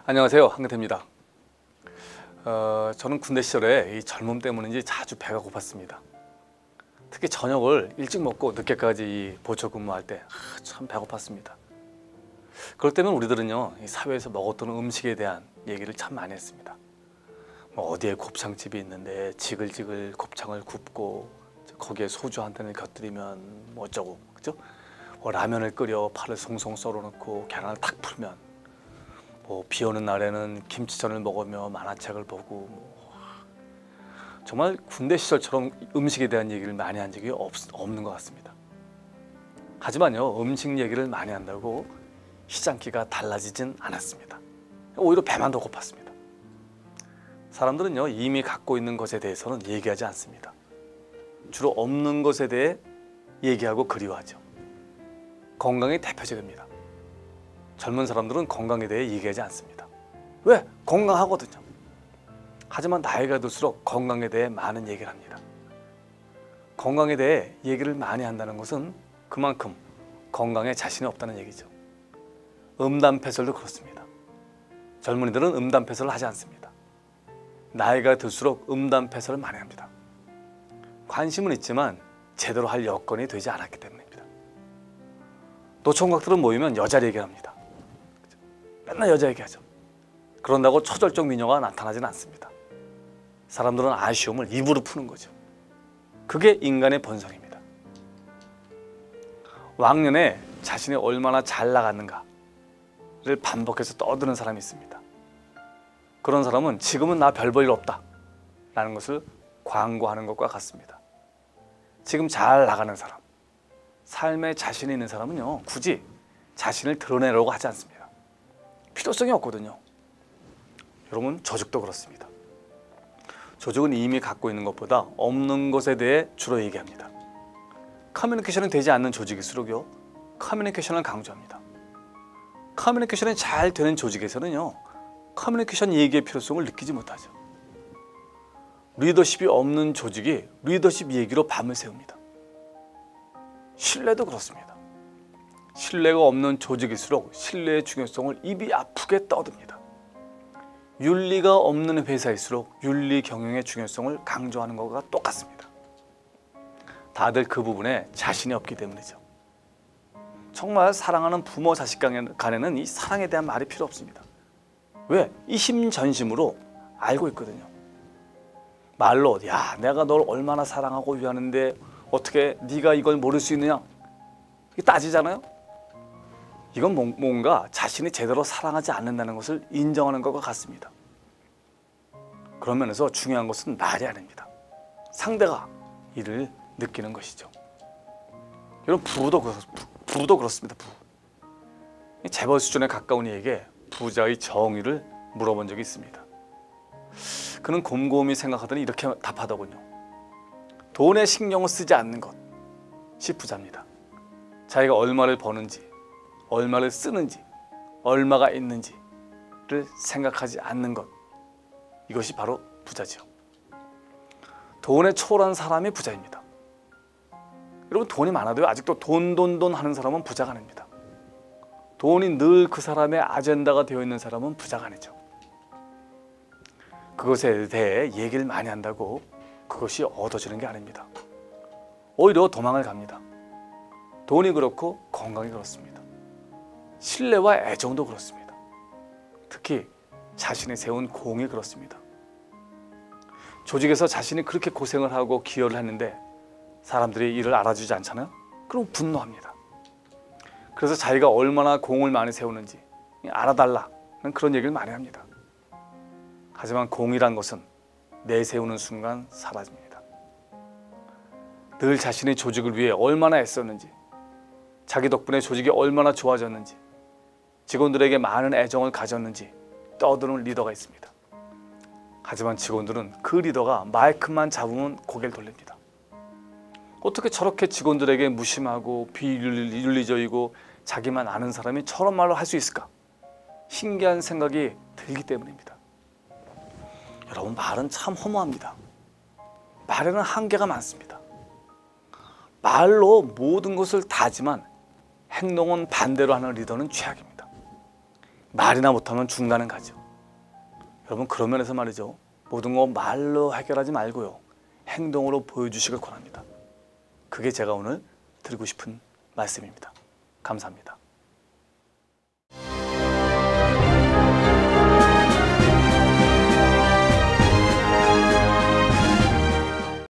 안녕하세요, 한근태입니다. 저는 군대 시절에 이 젊음 때문인지 자주 배가 고팠습니다. 특히 저녁을 일찍 먹고 늦게까지 이 보초 근무할 때 참 배고팠습니다. 그럴 때면 우리들은요, 이 사회에서 먹었던 음식에 대한 얘기를 참 많이 했습니다. 뭐 어디에 곱창집이 있는데 지글지글 곱창을 굽고 거기에 소주 한 잔을 곁들이면 뭐 어쩌고, 그죠? 라면을 끓여 파를 송송 썰어놓고 계란을 탁 풀면, 비 오는 날에는 김치전을 먹으며 만화책을 보고, 정말 군대 시절처럼 음식에 대한 얘기를 많이 한 적이 없는 것 같습니다. 하지만요, 음식 얘기를 많이 한다고 시장기가 달라지진 않았습니다. 오히려 배만 더 고팠습니다. 사람들은요, 이미 갖고 있는 것에 대해서는 얘기하지 않습니다. 주로 없는 것에 대해 얘기하고 그리워하죠. 건강이 대표적입니다. 젊은 사람들은 건강에 대해 얘기하지 않습니다. 왜? 건강하거든요. 하지만 나이가 들수록 건강에 대해 많은 얘기를 합니다. 건강에 대해 얘기를 많이 한다는 것은 그만큼 건강에 자신이 없다는 얘기죠. 음담패설도 그렇습니다. 젊은이들은 음담패설을 하지 않습니다. 나이가 들수록 음담패설을 많이 합니다. 관심은 있지만 제대로 할 여건이 되지 않았기 때문입니다. 노총각들은 모이면 여자 얘기를 합니다. 맨날 여자 얘기하죠. 그런다고 초절정 미녀가 나타나지는 않습니다. 사람들은 아쉬움을 입으로 푸는 거죠. 그게 인간의 본성입니다. 왕년에 자신이 얼마나 잘 나갔는가를 반복해서 떠드는 사람이 있습니다. 그런 사람은 지금은 나 별 볼 일 없다 라는 것을 광고하는 것과 같습니다. 지금 잘 나가는 사람, 삶에 자신이 있는 사람은요, 굳이 자신을 드러내려고 하지 않습니다. 필요성이 없거든요. 여러분, 조직도 그렇습니다. 조직은 이미 갖고 있는 것보다 없는 것에 대해 주로 얘기합니다. 커뮤니케이션이 되지 않는 조직일수록요, 커뮤니케이션을 강조합니다. 커뮤니케이션이 잘 되는 조직에서는요, 커뮤니케이션 얘기의 필요성을 느끼지 못하죠. 리더십이 없는 조직이 리더십 얘기로 밤을 새웁니다. 신뢰도 그렇습니다. 신뢰가 없는 조직일수록 신뢰의 중요성을 입이 아프게 떠듭니다. 윤리가 없는 회사일수록 윤리 경영의 중요성을 강조하는 것과 똑같습니다. 다들 그 부분에 자신이 없기 때문이죠. 정말 사랑하는 부모 자식 간에는 이 사랑에 대한 말이 필요 없습니다. 왜? 이심전심으로 알고 있거든요. 말로 야, 내가 널 얼마나 사랑하고 위하는데 어떻게 네가 이걸 모를 수 있느냐, 이게 따지잖아요. 이건 뭔가 자신이 제대로 사랑하지 않는다는 것을 인정하는 것과 같습니다. 그런 면에서 중요한 것은 말이 아닙니다. 상대가 이를 느끼는 것이죠. 여러분, 부도 그렇습니다. 재벌 수준에 가까운 이에게 부자의 정의를 물어본 적이 있습니다. 그는 곰곰이 생각하더니 이렇게 답하더군요. 돈에 신경을 쓰지 않는 것이 부자입니다. 자기가 얼마를 버는지, 얼마를 쓰는지, 얼마가 있는지를 생각하지 않는 것, 이것이 바로 부자죠. 돈에 초월한 사람이 부자입니다. 여러분, 돈이 많아도요, 아직도 돈 하는 사람은 부자가 아닙니다. 돈이 늘 그 사람의 아젠다가 되어 있는 사람은 부자가 아니죠. 그것에 대해 얘기를 많이 한다고 그것이 얻어지는 게 아닙니다. 오히려 도망을 갑니다. 돈이 그렇고 건강이 그렇습니다. 신뢰와 애정도 그렇습니다. 특히 자신이 세운 공이 그렇습니다. 조직에서 자신이 그렇게 고생을 하고 기여를 했는데 사람들이 이를 알아주지 않잖아요? 그럼 분노합니다. 그래서 자기가 얼마나 공을 많이 세우는지 알아달라는 그런 얘기를 많이 합니다. 하지만 공이란 것은 내세우는 순간 사라집니다. 늘 자신의 조직을 위해 얼마나 애썼는지, 자기 덕분에 조직이 얼마나 좋아졌는지, 직원들에게 많은 애정을 가졌는지 떠드는 리더가 있습니다. 하지만 직원들은 그 리더가 마이크만 잡으면 고개를 돌립니다. 어떻게 저렇게 직원들에게 무심하고 비윤리적이고 자기만 아는 사람이 저런 말을 할 수 있을까? 신기한 생각이 들기 때문입니다. 여러분, 말은 참 허무합니다. 말에는 한계가 많습니다. 말로 모든 것을 다 하지만 행동은 반대로 하는 리더는 최악입니다. 말이나 못하면 중간은 가죠. 여러분 그런 면에서 말이죠. 모든 거 말로 해결하지 말고요. 행동으로 보여주시길 권합니다. 그게 제가 오늘 드리고 싶은 말씀입니다. 감사합니다.